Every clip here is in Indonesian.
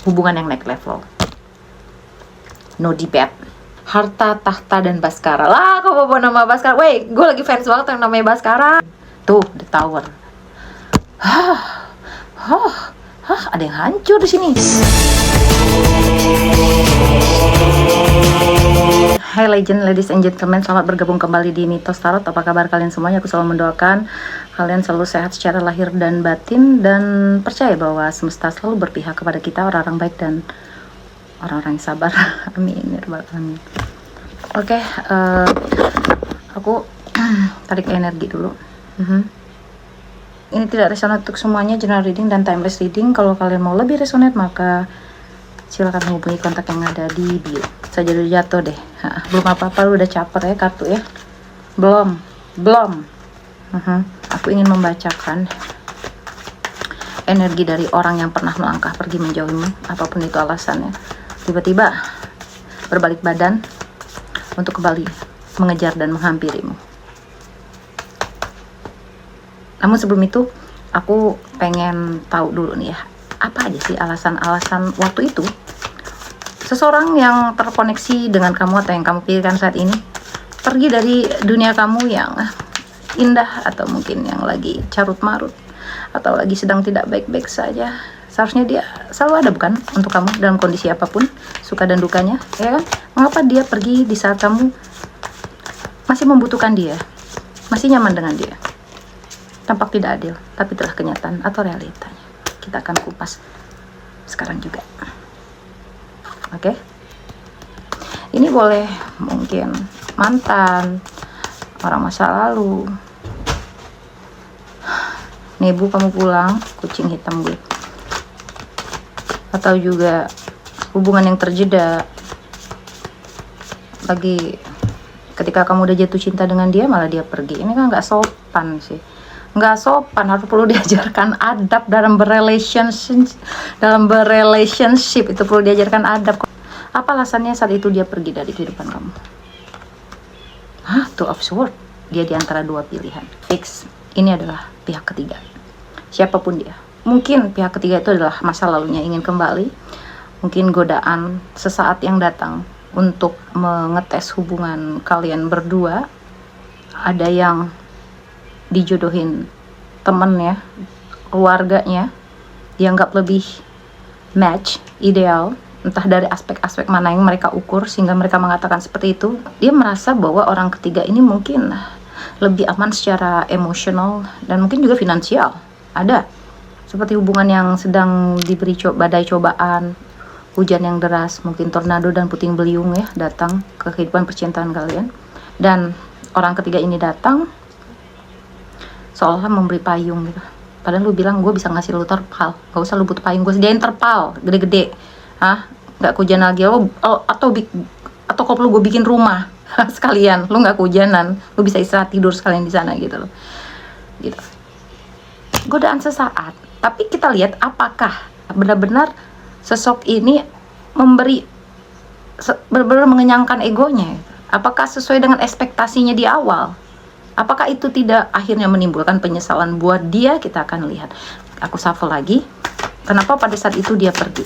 hubungan yang next level. No debate. Harta, tahta, dan Baskara. Lah, kok bawa nama Baskara? Weh, gue lagi fans banget yang namanya Baskara. Tuh, The Tower. Ada yang hancur di sini. Hai legend, ladies and gentlemen, selamat bergabung kembali di Mitos Tarot. Apa kabar kalian semuanya? Aku selalu mendoakan kalian selalu sehat secara lahir dan batin, dan percaya bahwa semesta selalu berpihak kepada kita, orang-orang baik dan orang-orang yang sabar. Amin ya rabbal alamin. Oke, aku tarik energi dulu. Ini tidak resonate untuk semuanya, general reading dan timeless reading. Kalau kalian mau lebih resonate, maka silakan menghubungi kontak yang ada di bio. Saya jadi jatuh deh. Belum apa-apa, lu udah caper ya kartu ya? Belum. Aku ingin membacakan energi dari orang yang pernah melangkah pergi menjauhimu, apapun itu alasannya. Tiba-tiba berbalik badan untuk kembali mengejar dan menghampirimu. Namun sebelum itu, aku pengen tahu dulu nih ya, apa aja sih alasan-alasan waktu itu seseorang yang terkoneksi dengan kamu atau yang kamu pilihkan saat ini pergi dari dunia kamu yang indah, atau mungkin yang lagi carut marut, atau lagi sedang tidak baik-baik saja. Seharusnya dia selalu ada, bukan, untuk kamu dalam kondisi apapun, suka dan dukanya, ya kan? Mengapa dia pergi di saat kamu masih membutuhkan dia, masih nyaman dengan dia? Tampak tidak adil, tapi telah kenyataan atau realitanya. Kita akan kupas sekarang juga. Oke? Ini boleh mungkin mantan, orang masa lalu. Nebu, kamu pulang, kucing hitam gue. Atau juga hubungan yang terjeda. Lagi ketika kamu udah jatuh cinta dengan dia, malah dia pergi. Ini kan nggak sopan sih. Nggak sopan, harus perlu diajarkan adab dalam berrelationship itu perlu diajarkan adab. Apa alasannya saat itu dia pergi dari kehidupan kamu? Two of Swords. Dia di antara dua pilihan. Fix, ini adalah pihak ketiga. Siapapun dia. Mungkin pihak ketiga itu adalah masa lalunya ingin kembali. Mungkin godaan sesaat yang datang untuk mengetes hubungan kalian berdua. Ada yang dijodohin temennya, keluarganya, dianggap lebih match, ideal, entah dari aspek-aspek mana yang mereka ukur sehingga mereka mengatakan seperti itu. Dia merasa bahwa orang ketiga ini mungkin lebih aman secara emosional dan mungkin juga finansial. Ada seperti hubungan yang sedang diberi badai cobaan, hujan yang deras, mungkin tornado dan puting beliung ya datang ke kehidupan percintaan kalian, dan orang ketiga ini datang seolah memberi payung gitu. Padahal lu bilang, gue bisa ngasih lu terpal, gak usah lu butuh payung, gue sediain terpal gede-gede. Gak kehujanan lagi. Atau kalau gue bikin rumah sekalian, lu gak kehujanan, lu bisa istirahat tidur sekalian di sana gitu loh. Gitu. Godaan sesaat. Tapi kita lihat apakah benar-benar sosok ini memberi benar-benar mengenyangkan egonya. Apakah sesuai dengan ekspektasinya di awal? Apakah itu tidak akhirnya menimbulkan penyesalan buat dia? Kita akan lihat. Aku shuffle lagi. Kenapa pada saat itu dia pergi?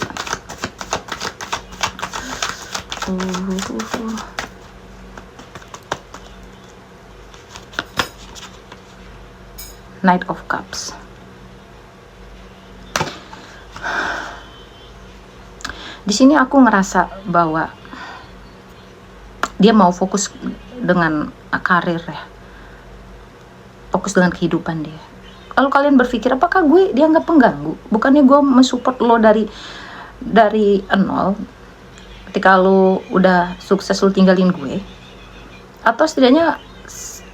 Knight of Cups. Di sini aku ngerasa bahwa dia mau fokus dengan karir ya. Fokus dengan kehidupan dia. Lalu kalian berpikir, apakah gue dianggap pengganggu? Bukannya gue mensupport lo dari nol. Ketika lo udah sukses, lo tinggalin gue. Atau setidaknya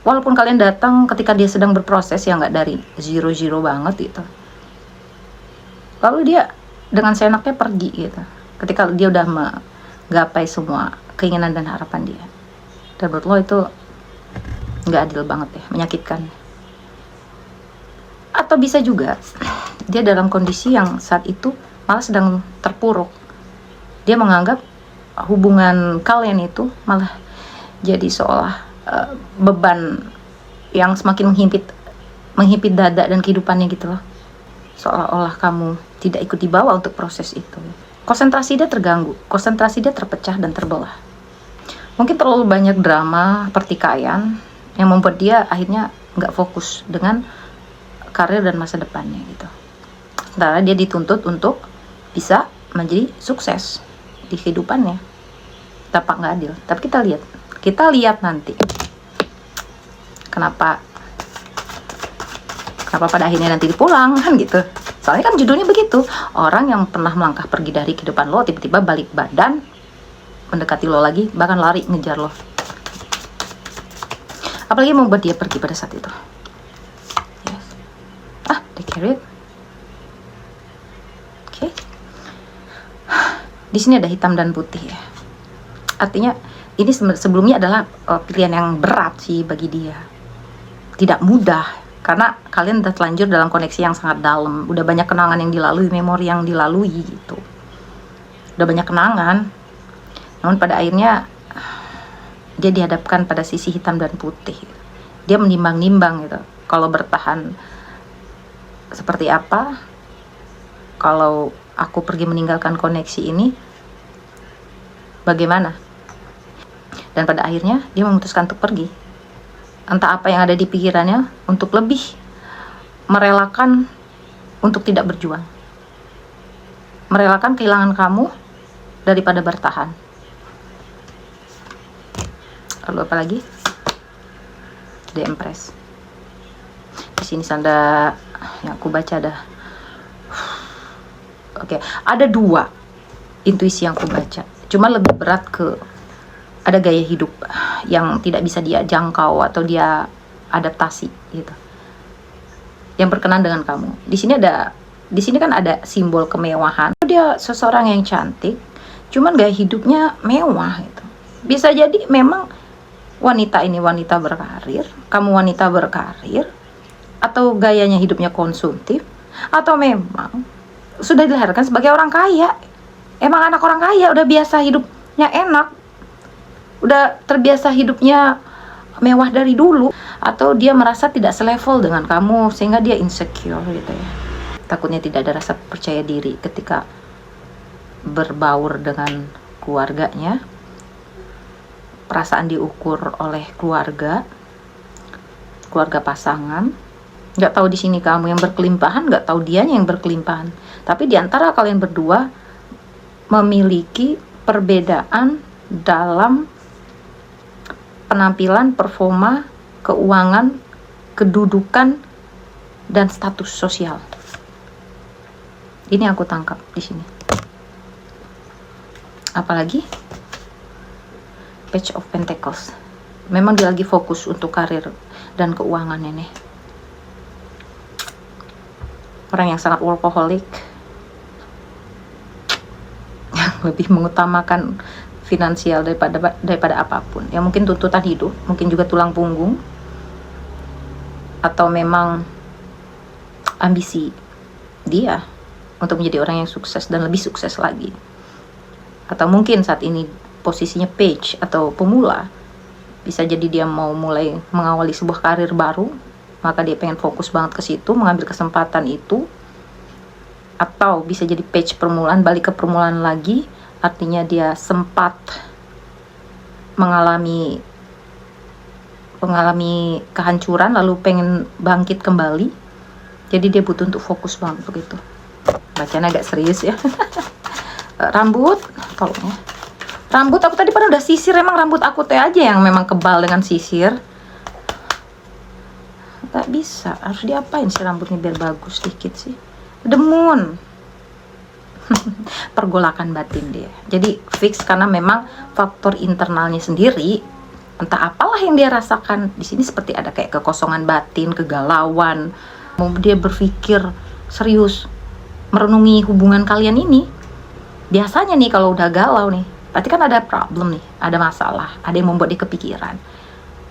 walaupun kalian datang ketika dia sedang berproses, ya nggak dari zero banget gitu. Lalu dia dengan seenaknya pergi gitu. Ketika dia udah menggapai semua keinginan dan harapan dia. Dan menurut lo itu nggak adil banget ya, menyakitkan. Atau bisa juga dia dalam kondisi yang saat itu malah sedang terpuruk. Dia menganggap hubungan kalian itu malah jadi seolah beban yang semakin menghimpit dada dan kehidupannya gitu loh. Seolah-olah kamu tidak ikut dibawa untuk proses itu. konsentrasi dia terganggu, konsentrasi dia terpecah dan terbelah. Mungkin terlalu banyak drama pertikaian yang membuat dia akhirnya nggak fokus dengan karir dan masa depannya gitu. Sementara dia dituntut untuk bisa menjadi sukses di kehidupannya. Tampak nggak adil. Tapi kita lihat nanti kenapa pada akhirnya nanti dipulang kan gitu. Soalnya kan judulnya begitu, orang yang pernah melangkah pergi dari kehidupan lo tiba-tiba balik badan mendekati lo lagi, bahkan lari ngejar lo. Apalagi membuat dia pergi pada saat itu. Yes. They carried. Oke. Di sini ada hitam dan putih ya. Artinya ini sebelumnya adalah pilihan yang berat sih bagi dia. Tidak mudah. Karena kalian udah terlanjur dalam koneksi yang sangat dalam. Udah banyak kenangan yang dilalui, memori yang dilalui gitu. Udah banyak kenangan. Namun pada akhirnya dia dihadapkan pada sisi hitam dan putih. Dia menimbang-nimbang gitu. Kalau bertahan seperti apa? Kalau aku pergi meninggalkan koneksi ini, bagaimana? Dan pada akhirnya dia memutuskan untuk pergi. Entah apa yang ada di pikirannya untuk lebih merelakan untuk tidak berjuang. Merelakan kehilangan kamu daripada bertahan. Lalu apa lagi? The Empress. Di sini ada yang aku baca ada. Oke, ada 2 intuisi yang aku baca. Cuma lebih berat ke ada gaya hidup yang tidak bisa dia jangkau atau dia adaptasi gitu. Yang berkenan dengan kamu. Di sini kan ada simbol kemewahan. Dia seseorang yang cantik, cuman gaya hidupnya mewah gitu. Bisa jadi memang wanita ini wanita berkarir, kamu wanita berkarir, atau gayanya hidupnya konsumtif, atau memang sudah dilahirkan sebagai orang kaya. Emang anak orang kaya udah biasa hidupnya enak. Udah terbiasa hidupnya mewah dari dulu, atau dia merasa tidak selevel dengan kamu sehingga dia insecure gitu ya. Takutnya tidak ada rasa percaya diri ketika berbaur dengan keluarganya. Perasaan diukur oleh keluarga pasangan. Nggak tahu di sini kamu yang berkelimpahan, nggak tahu dianya yang berkelimpahan. Tapi di antara kalian berdua memiliki perbedaan dalam penampilan, performa, keuangan, kedudukan, dan status sosial. Ini aku tangkap di sini. Apalagi Page of Pentacles. Memang dia lagi fokus untuk karir dan keuangannya nih. Orang yang sangat workaholic, yang lebih mengutamakan finansial daripada apapun. Ya mungkin tuntutan hidup, mungkin juga tulang punggung, atau memang ambisi dia untuk menjadi orang yang sukses dan lebih sukses lagi. Atau mungkin saat ini posisinya page atau pemula, bisa jadi dia mau mulai mengawali sebuah karir baru, maka dia pengen fokus banget ke situ, mengambil kesempatan itu. Atau bisa jadi page permulaan, balik ke permulaan lagi, artinya dia sempat mengalami kehancuran lalu pengen bangkit kembali, jadi dia butuh untuk fokus banget begitu. Bacanya agak serius ya. Rambut, tolong ya. Rambut aku tadi pada udah sisir, emang rambut aku teh aja yang memang kebal dengan sisir. Gak bisa, harus diapain sih rambutnya biar bagus dikit sih. The Moon. Pergolakan batin dia. Jadi fix karena memang faktor internalnya sendiri, entah apalah yang dia rasakan di sini, seperti ada kayak kekosongan batin, kegalauan. Dia berpikir serius, merenungi hubungan kalian ini. Biasanya nih kalau udah galau nih, berarti kan ada problem nih, ada masalah, ada yang membuat dia kepikiran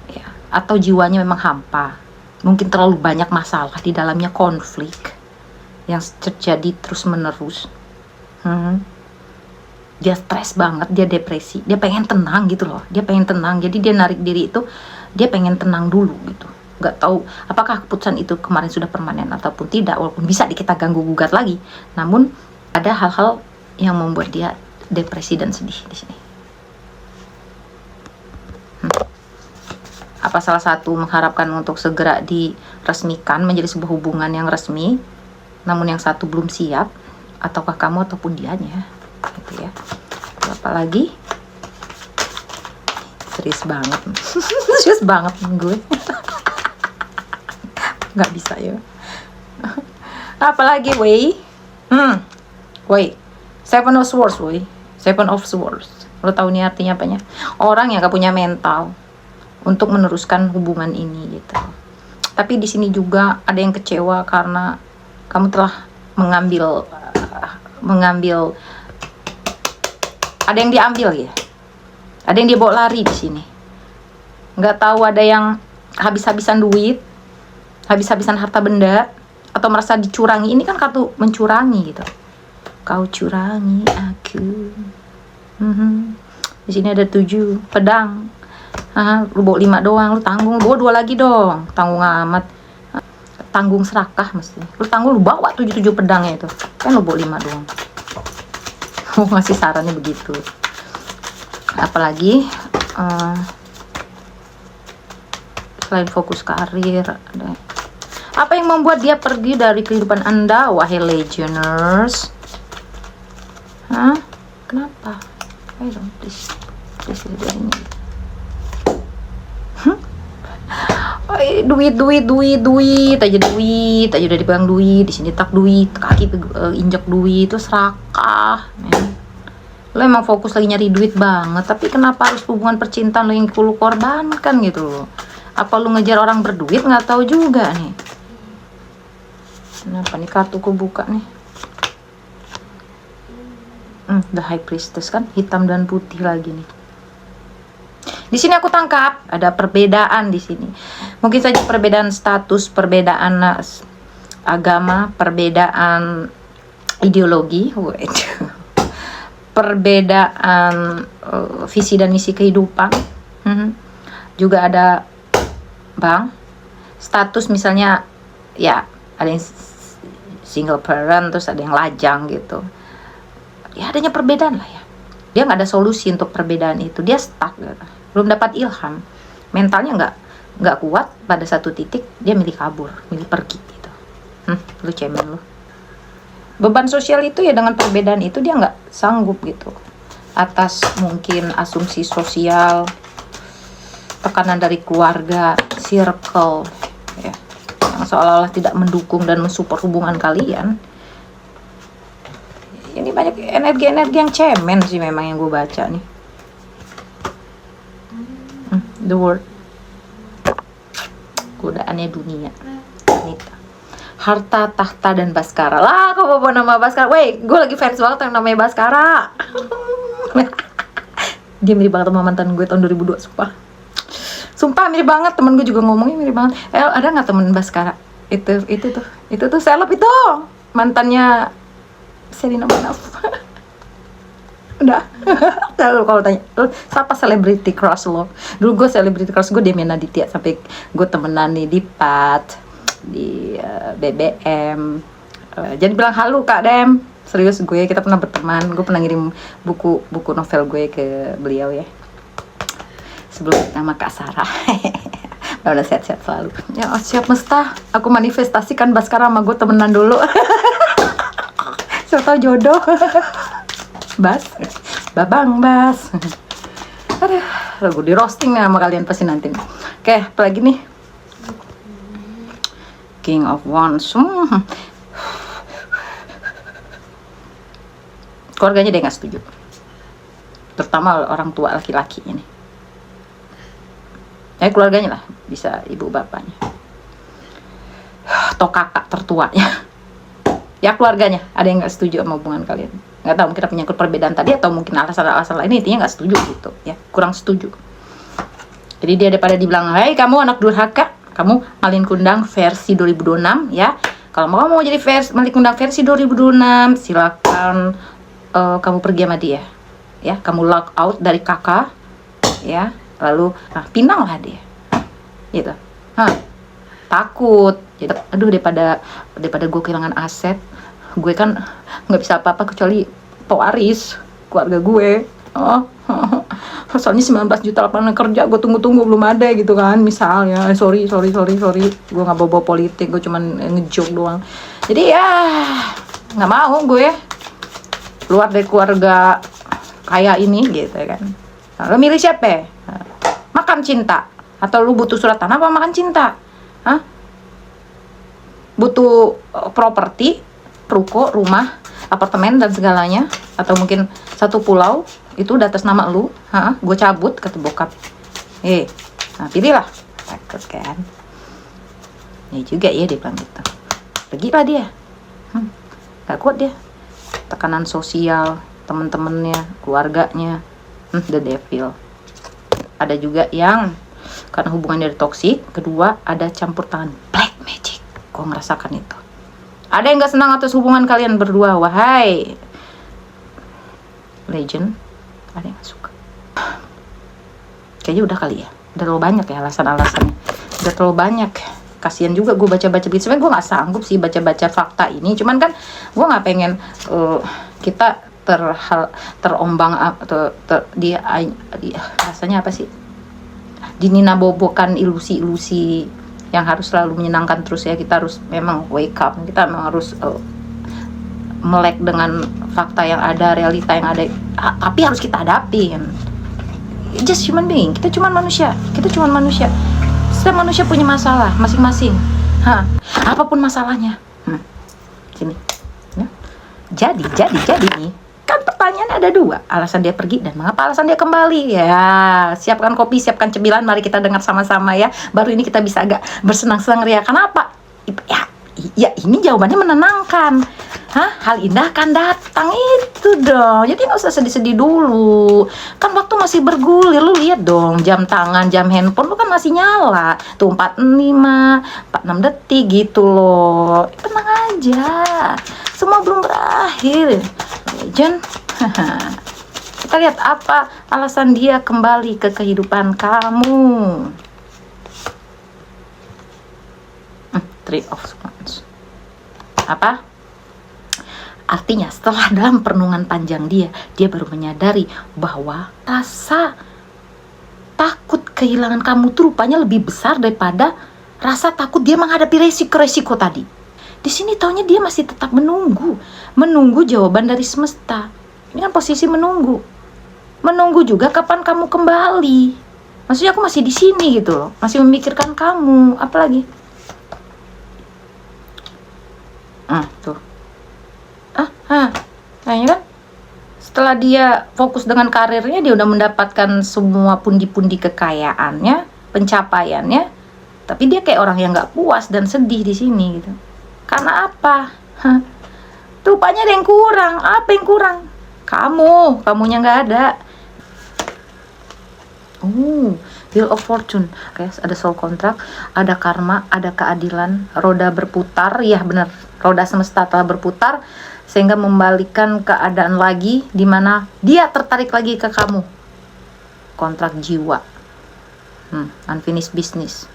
ya. Atau jiwanya memang hampa, mungkin terlalu banyak masalah di dalamnya, konflik yang terjadi terus menerus. Dia stres banget, dia depresi, dia pengen tenang gitu loh, dia pengen tenang, jadi dia narik diri itu, dia pengen tenang dulu gitu. Nggak tahu apakah keputusan itu kemarin sudah permanen ataupun tidak, walaupun bisa kita ganggu gugat lagi, namun ada hal-hal yang membuat dia depresi dan sedih di sini? Apa salah satu mengharapkan untuk segera diresmikan menjadi sebuah hubungan yang resmi, namun yang satu belum siap, ataukah kamu ataupun dianya, gitu ya. Apalagi serius banget, serius banget gue, nggak bisa ya. Apalagi Seven of Swords, Seven of Swords. Lo tahu nih artinya apanya? Orang yang gak punya mental untuk meneruskan hubungan ini gitu. Tapi di sini juga ada yang kecewa karena kamu telah mengambil ada yang diambil ya. Ada yang dia bawa lari di sini. Nggak tahu, ada yang habis-habisan duit, habis-habisan harta benda, atau merasa dicurangi. Ini kan kartu mencurangi gitu. Kau curangi aku. Di sini ada 7 pedang. Lu bawa 5 doang, lu tanggung, lu bawa 2 lagi dong. Tanggung amat. Tanggung serakah mesti. Lu tanggung, lu bawa 7 pedangnya itu. Kan lu bawa 5 doang. Ngasih sarannya begitu. Apalagi selain fokus karir, ada apa yang membuat dia pergi dari kehidupan Anda, wahai Legioners? Kenapa? Ayo dong, please dari ini. Duit aja udah dipegang duit, di sini tak duit, kaki injak duit, terus serakah. Lo emang fokus lagi nyari duit banget, tapi kenapa harus hubungan percintaan lo yang perlu korbankan gitu loh? Apa lo ngejar orang berduit? Nggak tahu juga nih. Kenapa nih kartuku buka nih? The High Priestess kan, hitam dan putih lagi nih. Di sini aku tangkap ada perbedaan di sini. Mungkin saja perbedaan status, perbedaan agama, perbedaan ideologi, perbedaan visi dan misi kehidupan. Juga ada status, misalnya ya ada yang single parent, terus ada yang lajang gitu. Ya adanya perbedaan lah ya. Dia nggak ada solusi untuk perbedaan itu. Dia stuck gitu. Belum dapat ilham. Mentalnya nggak kuat, pada satu titik dia milih kabur, milih pergi gitu. Lu cemen lu. Beban sosial itu ya, dengan perbedaan itu dia nggak sanggup gitu. Atas mungkin asumsi sosial, tekanan dari keluarga, circle ya, yang seolah-olah tidak mendukung dan mensupport hubungan kalian. Ini banyak energi-energi yang cemen sih memang yang gue baca nih. The World. Godaannya dunia. Wanita. Harta, tahta, dan Baskara. Lah, kok bawa nama Baskara? Weh, gue lagi fans banget yang namanya Baskara. Dia mirip banget sama mantan gue tahun 2002, Sumpah mirip banget. Temen gue juga ngomongnya mirip banget. Ada nggak temen Baskara? Itu tuh seleb itu. Mantannya Sherina Munaf. Udah. Lalu kalau tanya, siapa celebrity crush lo? Dulu gue celebrity crush gue Demian Aditya, sampai gue temenan nih di PAT, di BBM. Jadi bilang halu Kak Dem. Serius, kita pernah berteman. Gue pernah ngirim buku novel gue ke beliau ya. Sebelum nama Kak Sarah. Udah sehat-sehat selalu. Ya siap mesta. Aku manifestasikan Baskara sama gue temenan dulu. Siapa tahu jodoh. Babang Bas. Aduh, gue di roasting nih sama kalian pasti nanti. Oke, apa lagi nih? King of Wands. Keluarganya dia nggak setuju, terutama orang tua laki-laki ini. Keluarganya lah, bisa ibu bapaknya atau kakak tertuanya. Ya keluarganya ada yang nggak setuju sama hubungan kalian. Nggak tahu, mungkin menyangkut perbedaan tadi, atau mungkin alasan-alasan lain, intinya nggak setuju gitu ya, kurang setuju. Jadi dia daripada dibilang, hei kamu anak durhaka, kamu Malin Kundang versi 2026 ya. Kalau mau jadi Malin Kundang versi 2026, silakan kamu pergi sama dia ya, kamu lock out dari kakak ya, lalu pinanglah dia gitu. Takut jadi, aduh daripada gue kehilangan aset, gue kan nggak bisa apa-apa kecuali pewaris keluarga gue. Oh, soalnya 19 juta lapangan kerja gue tunggu-tunggu belum ada gitu kan, misalnya. Sorry, gue nggak bawa politik, gue cuman ngejoke doang. Jadi ya nggak mau gue keluar dari keluarga kaya ini gitu kan. Nah, lo milih siapa? Makan cinta atau lu butuh surat tanah apa makan cinta? Hah? Butuh properti, ruko, rumah, apartemen dan segalanya, atau mungkin satu pulau itu udah atas nama lu, gue cabut, kata bokap. Nah pilihlah. Takut kan? Ya juga ya dia bilang gitu. Pergilah dia. Gak kuat dia. Tekanan sosial, temen-temennya, keluarganya, the devil. Ada juga yang karena hubungan dari toksik. Kedua, ada campur tangan black magic. Gue ngerasakan itu. Ada yang gak senang atas hubungan kalian berdua, wahai legend. Ada yang gak suka. Kayaknya udah kali ya. Udah terlalu banyak ya alasan-alasannya. Udah terlalu banyak. Kasian juga gue baca-baca begitu. Sebenarnya gue gak sanggup sih baca-baca fakta ini. Cuman kan gue gak pengen kita terombang rasanya apa sih? Dininabobokan ilusi-ilusi yang harus selalu menyenangkan terus ya. Kita harus memang wake up. Kita memang harus melek dengan fakta yang ada, realita yang ada, tapi harus kita hadapin. Just human being, kita cuma manusia. Setiap manusia punya masalah masing-masing. Apapun masalahnya. Sini. Ya. Jadi nih. Kan pertanyaan ada dua, alasan dia pergi dan mengapa alasan dia kembali. Ya, siapkan kopi, siapkan cemilan, mari kita dengar sama-sama ya. Baru ini kita bisa agak bersenang-senang ria. Kenapa? Ya ini jawabannya menenangkan. Hal indah akan datang itu dong. Jadi nggak usah sedih-sedih dulu. Kan waktu masih bergulir. Lu lihat dong jam tangan, jam handphone lu kan masih nyala. Tuh 46 detik gitu loh. Tenang aja. Semua belum berakhir. Legend. Kita lihat apa alasan dia kembali ke kehidupan kamu. Three of Swords. Apa? Artinya setelah dalam perenungan panjang dia baru menyadari bahwa rasa takut kehilangan kamu tuh rupanya lebih besar daripada rasa takut dia menghadapi resiko-resiko tadi. Di sini taunya dia masih tetap menunggu jawaban dari semesta. Ini kan posisi menunggu juga kapan kamu kembali. Maksudnya aku masih di sini gitu loh, masih memikirkan kamu. Apalagi? Tuh. Kayaknya kan setelah dia fokus dengan karirnya, dia udah mendapatkan semua pundi-pundi kekayaannya, pencapaiannya, tapi dia kayak orang yang nggak puas dan sedih di sini gitu. Karena apa? Rupanya ada yang kurang. Apa yang kurang? Kamunya nggak ada. Wheel of Fortune, ada soul contract, ada karma, ada keadilan, roda berputar, ya benar, roda semesta telah berputar sehingga membalikan keadaan lagi di mana dia tertarik lagi ke kamu. Kontrak jiwa, unfinished business,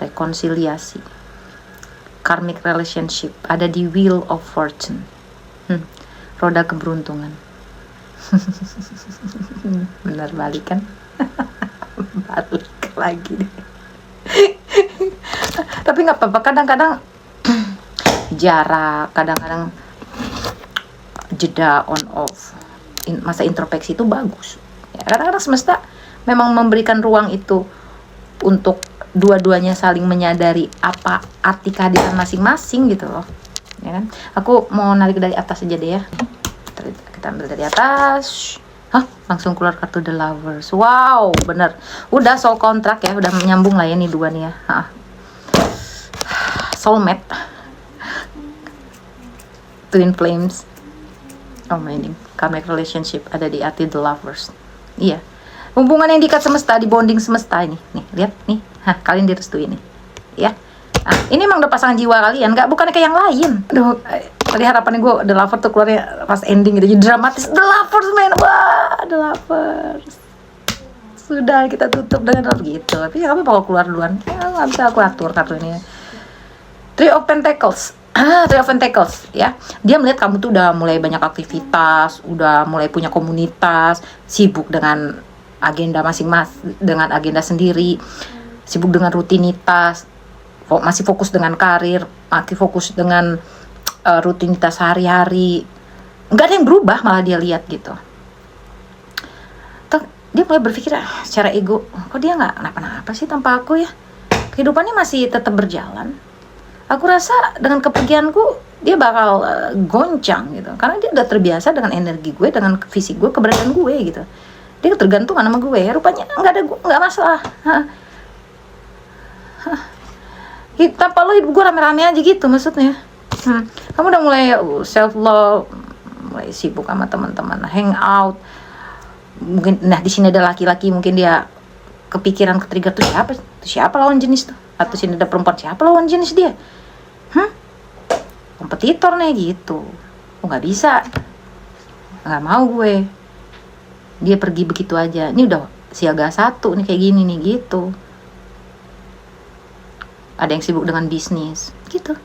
rekonsiliasi, karmic relationship, ada di Wheel of Fortune, roda keberuntungan. Benar balik kan? Balik lagi deh. Tapi nggak apa-apa, kadang-kadang jarak, kadang-kadang jeda on off, masa introspeksi itu bagus ya. Kadang-kadang semesta memang memberikan ruang itu untuk dua-duanya saling menyadari apa arti kehadiran masing-masing gitu loh ya kan. Aku mau narik dari atas aja deh ya. Kita ambil dari atas. Langsung keluar kartu The Lovers. Wow, bener. Udah soul contract ya, udah menyambung lah ya nih dua nih ya. Soulmate, Twin Flames, karmic relationship ada di arti The Lovers. Iya, hubungan yang diikat semesta, di bonding semesta ini. Nih, lihat nih. Kalian direstui nih. Ya. Ini emang udah pasangan jiwa kalian, bukannya kayak yang lain. Aduh, tadi harapannya gue The Lovers tuh keluarnya pas ending gitu, jadi dramatis. The Lovers men, wah, The Lovers. Sudah kita tutup dengan gitu. Tapi apa kalau keluar duluan? Ya nggak bisa aku atur kartu ini. Three of Pentacles, Three of Pentacles ya. Dia melihat kamu tuh udah mulai banyak aktivitas, udah mulai punya komunitas, sibuk dengan agenda masing-masing, dengan agenda sendiri, sibuk dengan rutinitas, masih fokus dengan karir, masih fokus dengan rutinitas sehari-hari. Nggak ada yang berubah, malah dia lihat gitu. Dia mulai berpikir secara ego, kok dia nggak kenapa-napa sih tanpa aku ya, kehidupannya masih tetap berjalan. Aku rasa dengan kepergianku dia bakal goncang gitu, karena dia udah terbiasa dengan energi gue, dengan fisik gue, keberadaan gue gitu. Dia tergantung sama gue, rupanya nggak masalah. Tanpa lo hidup gue rame-rame aja gitu maksudnya. Kamu udah mulai self love, mulai sibuk sama teman-teman, hang out. Mungkin di sini ada laki-laki, mungkin dia kepikiran, ketrigger tuh siapa lawan jenis tuh, atau sini ada perempuan, siapa lawan jenis dia, kompetitor nih gitu. Nggak bisa, nggak mau gue dia pergi begitu aja. Ini udah siaga 1 nih kayak gini nih gitu. Ada yang sibuk dengan bisnis gitu,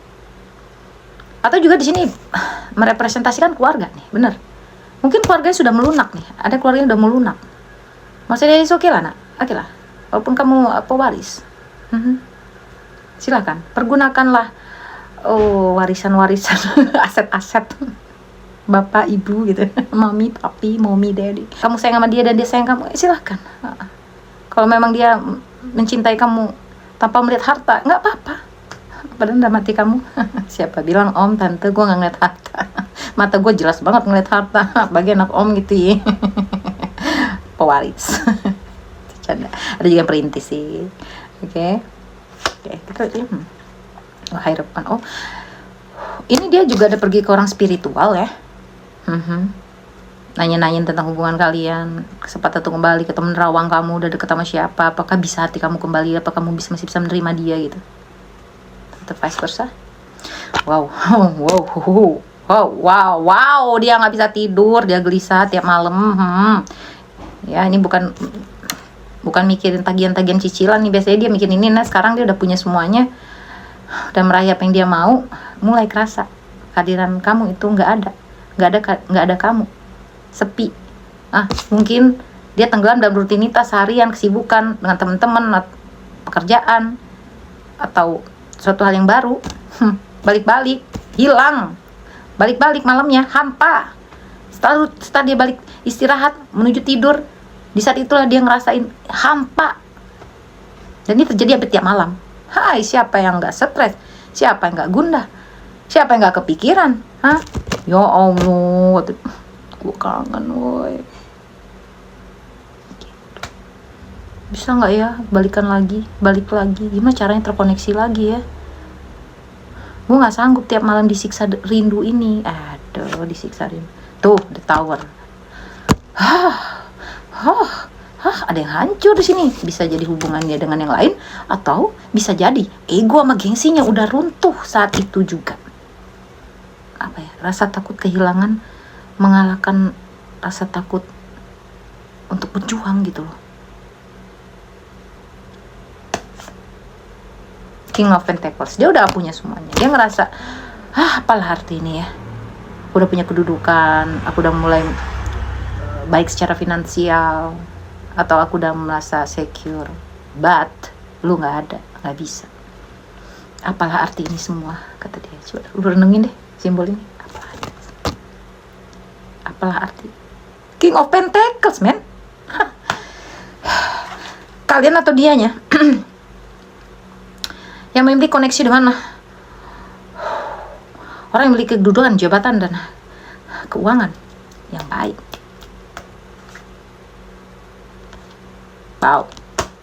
atau juga di sini merepresentasikan keluarga nih, bener. Mungkin keluarganya sudah melunak nih, ada keluarganya udah melunak. Maksudnya oke lah nak, oke lah. Walaupun kamu pewaris, silakan pergunakanlah warisan-warisan, aset-aset bapak ibu gitu, mami, papi, mommy, daddy. Kamu sayang sama dia dan dia sayang kamu, silakan. Kalau memang dia mencintai kamu tanpa melihat harta, nggak apa-apa. Padahal udah mati kamu. Siapa bilang om, tante, gue nggak ngeliat harta. Mata gue jelas banget ngeliat harta. Bagi anak om gitu ya. Pewaris. Canda. Ada juga yang perintis sih. Oke, kita harapan. Ini dia juga ada pergi ke orang spiritual ya. Nanya-nanyain tentang hubungan kalian, kesempatan untuk kembali ke temen rawang kamu, udah deket sama siapa, apakah bisa hati kamu kembali, apa kamu masih bisa menerima dia gitu. Atau vice versa. Wow, dia nggak bisa tidur, dia gelisah tiap malam. Ya ini bukan mikirin tagihan-tagihan cicilan nih, biasanya dia mikirin ini. Nah sekarang dia udah punya semuanya, udah meraih apa yang dia mau, mulai kerasa kehadiran kamu itu nggak ada kamu, sepi. Mungkin dia tenggelam dalam rutinitas harian, kesibukan dengan teman-teman, pekerjaan, atau suatu hal yang baru. Balik-balik hilang, balik-balik malamnya hampa. Setelah dia balik istirahat menuju tidur, di saat itulah dia ngerasain hampa. Dan ini terjadi hampir tiap malam. Hai, siapa yang nggak stres? Siapa yang nggak gundah? Siapa yang nggak kepikiran? Ya Allah, gue kangen woy. Bisa nggak ya balik lagi? Gimana caranya terkoneksi lagi ya? Gue nggak sanggup tiap malam disiksa rindu ini. Aduh, disiksa rindu. Tuh, the tower. Ada yang hancur di sini. Bisa jadi hubungannya dengan yang lain, atau bisa jadi ego sama gengsinya udah runtuh saat itu juga. Rasa takut kehilangan mengalahkan rasa takut untuk berjuang gitu loh. King of Pentacles, dia udah punya semuanya. Dia ngerasa, apalah arti ini ya. Aku udah punya kedudukan, aku udah mulai baik secara finansial, atau aku udah merasa secure. But lu nggak bisa. Apalah arti ini semua, kata dia. Coba lu renungin deh simbol ini. Apalah arti King of Pentacles, men. Kalian atau dianya yang memiliki koneksi dengan orang yang memiliki kedudukan, jabatan, dan keuangan yang baik. Wow,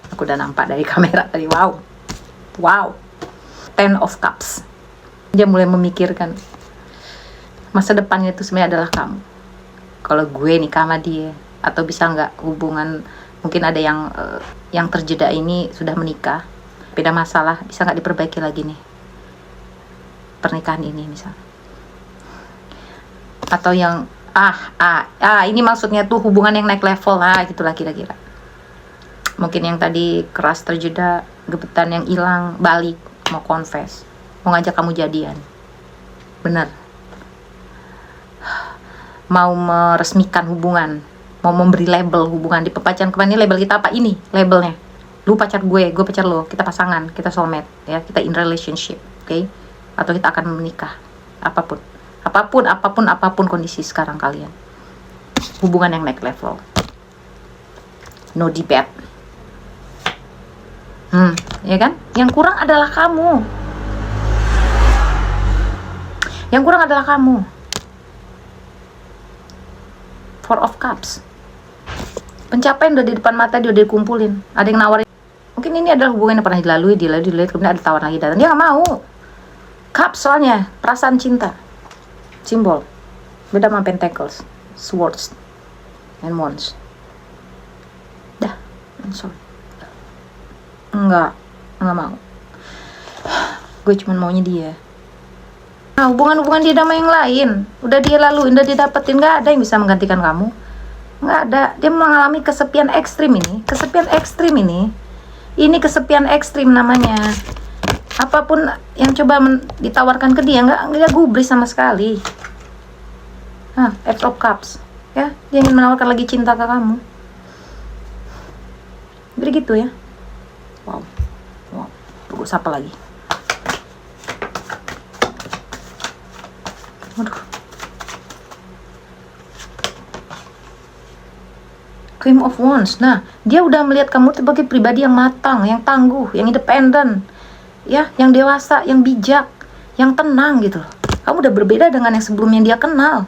aku udah nampak dari kamera tadi. Wow, 10 of Cups. Dia mulai memikirkan masa depannya itu sebenarnya adalah kamu. Kalau gue nikah sama dia, atau bisa nggak hubungan, mungkin ada yang terjeda ini sudah menikah, beda masalah, bisa nggak diperbaiki lagi nih pernikahan ini misalnya. Atau yang ini maksudnya tuh hubungan yang naik level gitulah kira-kira. Mungkin yang tadi keras terjeda, gebetan yang hilang balik, mau confess, mau ngajak kamu jadian. benar, mau meresmikan hubungan, mau memberi label hubungan. Di pacaran kemarin ini label kita apa? Ini labelnya, lu pacar gue pacar lo, kita pasangan, kita soulmate ya, kita in relationship, oke? Atau kita akan menikah, apapun kondisi sekarang kalian, hubungan yang naik level, no debate. Ya kan? Yang kurang adalah kamu. Yang kurang adalah kamu. Four of Cups. Pencapaian udah di depan mata, dia udah dikumpulin. Ada yang nawarin. Mungkin ini adalah hubungan yang pernah dilalui, kemudian ada tawaran lagi datang. Dia gak mau. Cups soalnya, perasaan cinta. Simbol. Beda sama Pentacles, Swords, and Wands. Dah, I'm sorry. Enggak mau. Gue cuma maunya dia. Nah, hubungan-hubungan dia sama yang lain udah dia laluin, udah dia dapetin. Gak ada yang bisa menggantikan kamu. Gak ada. Dia mengalami kesepian ekstrim ini. Ini kesepian ekstrim namanya. Apapun yang coba ditawarkan ke dia nggak gubris sama sekali. Eight of Cups ya, dia ingin menawarkan lagi cinta ke kamu. Jadi gitu ya. Wow. Tunggu siapa lagi? Aduh. Queen of Wands. Nah, dia udah melihat kamu sebagai pribadi yang matang, yang tangguh, yang independen, ya, yang dewasa, yang bijak, yang tenang gitu. Kamu udah berbeda dengan yang sebelumnya dia kenal.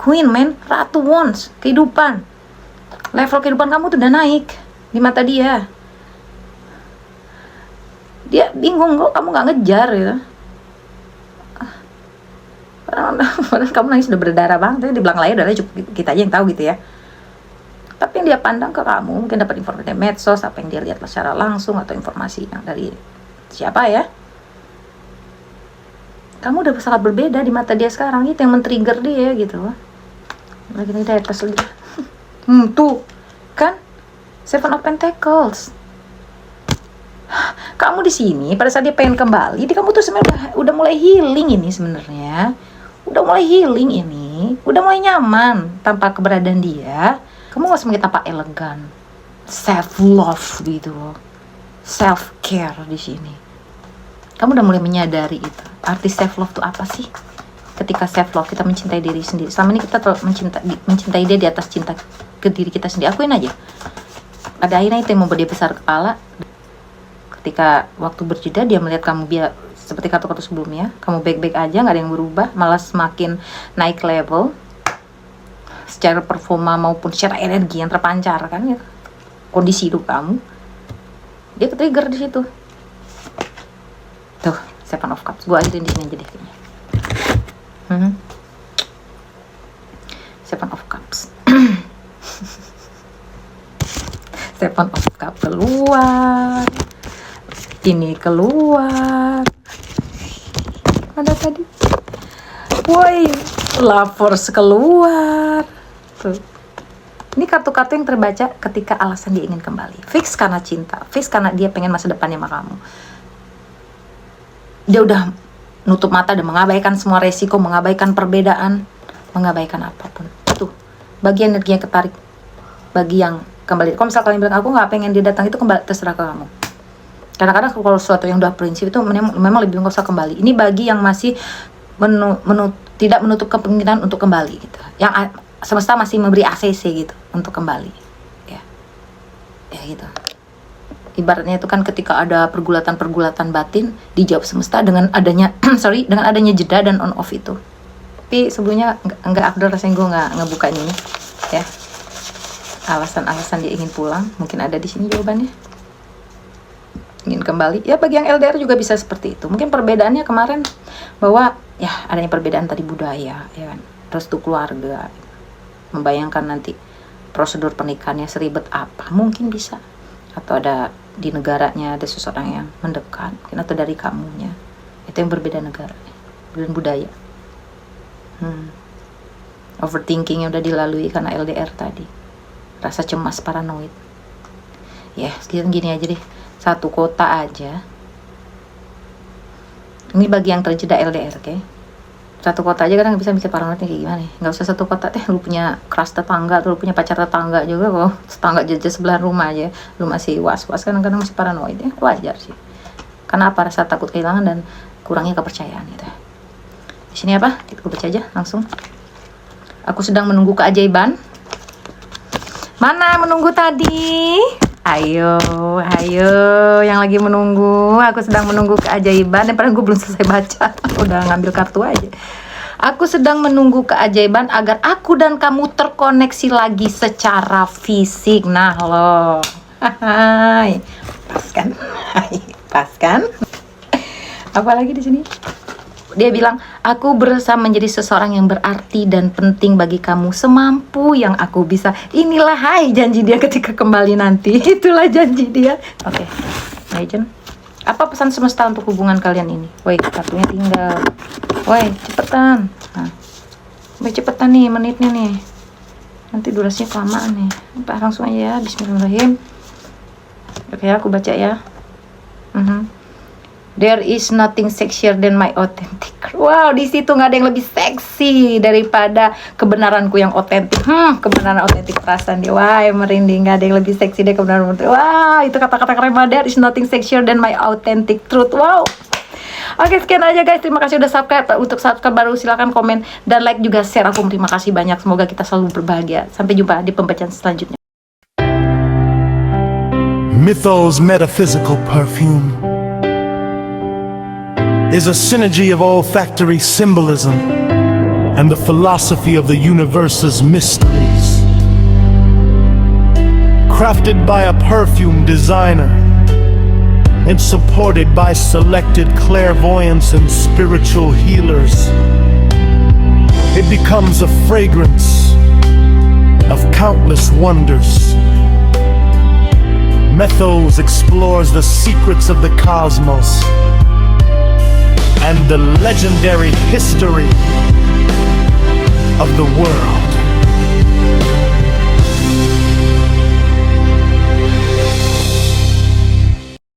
Queen, man, Ratu Wands, kehidupan. Level kehidupan kamu tuh udah naik di mata dia. Dia bingung kok kamu nggak ngejar gitu. Padahal kamu nangis udah berdarah banget, tapi dibilang lain udah cukup kita aja yang tahu gitu ya. Tapi yang dia pandang ke kamu, mungkin dapat informasi dari medsos, apa yang dia lihat secara langsung, atau informasi yang dari siapa ya. Kamu udah sangat berbeda di mata dia sekarang, itu yang men-trigger dia gitu. Lagi nih di atas lagi. Tuh, kan? Seven of Pentacles. Kamu di sini pada saat dia pengen kembali, kamu tuh sebenarnya udah mulai healing ini sebenarnya. Udah mulai healing ini, udah mulai nyaman tanpa keberadaan dia. Kamu gak semakin tampak elegan, self love gitu, self care di sini. Kamu udah mulai menyadari itu. Arti self love itu apa sih? Ketika self love, kita mencintai diri sendiri. Selama ini kita terlalu mencintai dia di atas cinta ke diri kita sendiri. Akuin aja. Pada akhirnya itu yang membuat dia besar kepala. Ketika waktu berjeda, dia melihat kamu seperti kartu-kartu sebelumnya, kamu baik-baik aja, nggak ada yang berubah, malah semakin naik level secara performa maupun secara energi yang terpancar kan ya, kondisi hidup kamu. Dia ke-trigger di situ. Tuh, Seven of Cups. Gue akhirin di sini aja deh kayaknya. Seven of Cups. Seven of Cups keluar. Ini keluar. Mana tadi? Woi, Lovers keluar. Tuh. Ini kartu-kartu yang terbaca ketika alasan dia ingin kembali. Fix karena cinta, fix karena dia pengen masa depannya sama kamu. Dia udah nutup mata dan mengabaikan semua resiko, mengabaikan perbedaan, mengabaikan apapun. Tuh, bagi energi yang ketarik, bagi yang kembali. Kalau misalnya kalian bilang aku nggak pengen dia datang, itu kembali, terserah ke kamu. Kadang-kadang kalau sesuatu yang udah prinsip itu memang lebih nggak usah kembali. Ini bagi yang masih tidak menutup kemungkinan untuk kembali gitu. Yang semesta masih memberi ACC gitu untuk kembali. Ya gitu. Ibaratnya itu kan ketika ada pergulatan batin, dijawab semesta dengan adanya dengan adanya jeda dan on off itu. Tapi sebelumnya enggak afdol rasanya gue nggak ngebuka ini ya. Alasan-alasan dia ingin pulang mungkin ada di sini jawabannya. Ingin kembali ya, bagi yang LDR juga bisa seperti itu. Mungkin perbedaannya kemarin bahwa ya adanya perbedaan tadi budaya ya kan, restu keluarga, membayangkan nanti prosedur pernikahannya seribet apa, mungkin bisa. Atau ada di negaranya ada seseorang yang mendekat mungkin, atau dari kamunya, itu yang berbeda negara dan budaya. Overthinking yang udah dilalui karena LDR tadi, rasa cemas, paranoid ya. Gini aja deh, satu kota aja. Ini bagi yang terjeda LDR, oke? Satu kota aja kadang bisa mikir paranoidnya kayak gimana nih. Nggak usah satu kota teh, lu punya keras tetangga, lu punya pacar tetangga juga kok. Tetangga jajan sebelah rumah aja lu masih was-was, kadang-kadang masih paranoid ya, wajar sih. Karena apa? Rasa takut kehilangan dan kurangnya kepercayaan gitu. Di sini apa? Kita baca aja langsung. Aku sedang menunggu keajaiban. Mana menunggu tadi? Ayo, yang lagi menunggu. Aku sedang menunggu keajaiban. Padahal gue belum selesai baca. Udah ngambil kartu aja. Aku sedang menunggu keajaiban agar aku dan kamu terkoneksi lagi secara fisik. Nah loh, hai, pas kan? Pas kan? Apalagi di sini? Dia bilang, aku berusaha menjadi seseorang yang berarti dan penting bagi kamu semampu yang aku bisa. Inilah janji dia ketika kembali nanti. Itulah janji dia. Oke, Legend. Apa pesan semesta untuk hubungan kalian ini? Woi, kartunya tinggal. Woi, cepetan. Nah, cepetan nih menitnya nih. Nanti durasinya kelamaan nih. Langsung aja ya. Bismillahirrahmanirrahim. Oke, aku baca ya. There is nothing sexier than my authentic. Wow, di situ nggak ada yang lebih seksi daripada kebenaranku yang otentik. Kebenaran otentik, perasaan dia. Wah, merinding. Nggak ada yang lebih seksi dari kebenaran otentik. Wah, itu kata-kata keren banget. There is nothing sexier than my authentic truth. Wow. Oke, sekian aja guys. Terima kasih udah subscribe. Untuk subscribe baru silahkan komen dan like juga share. Aku terima kasih banyak. Semoga kita selalu berbahagia. Sampai jumpa di pembacaan selanjutnya. Mythos metaphysical perfume is a synergy of olfactory symbolism and the philosophy of the universe's mysteries. Crafted by a perfume designer and supported by selected clairvoyants and spiritual healers, it becomes a fragrance of countless wonders. Mythos explores the secrets of the cosmos and the legendary history of the world.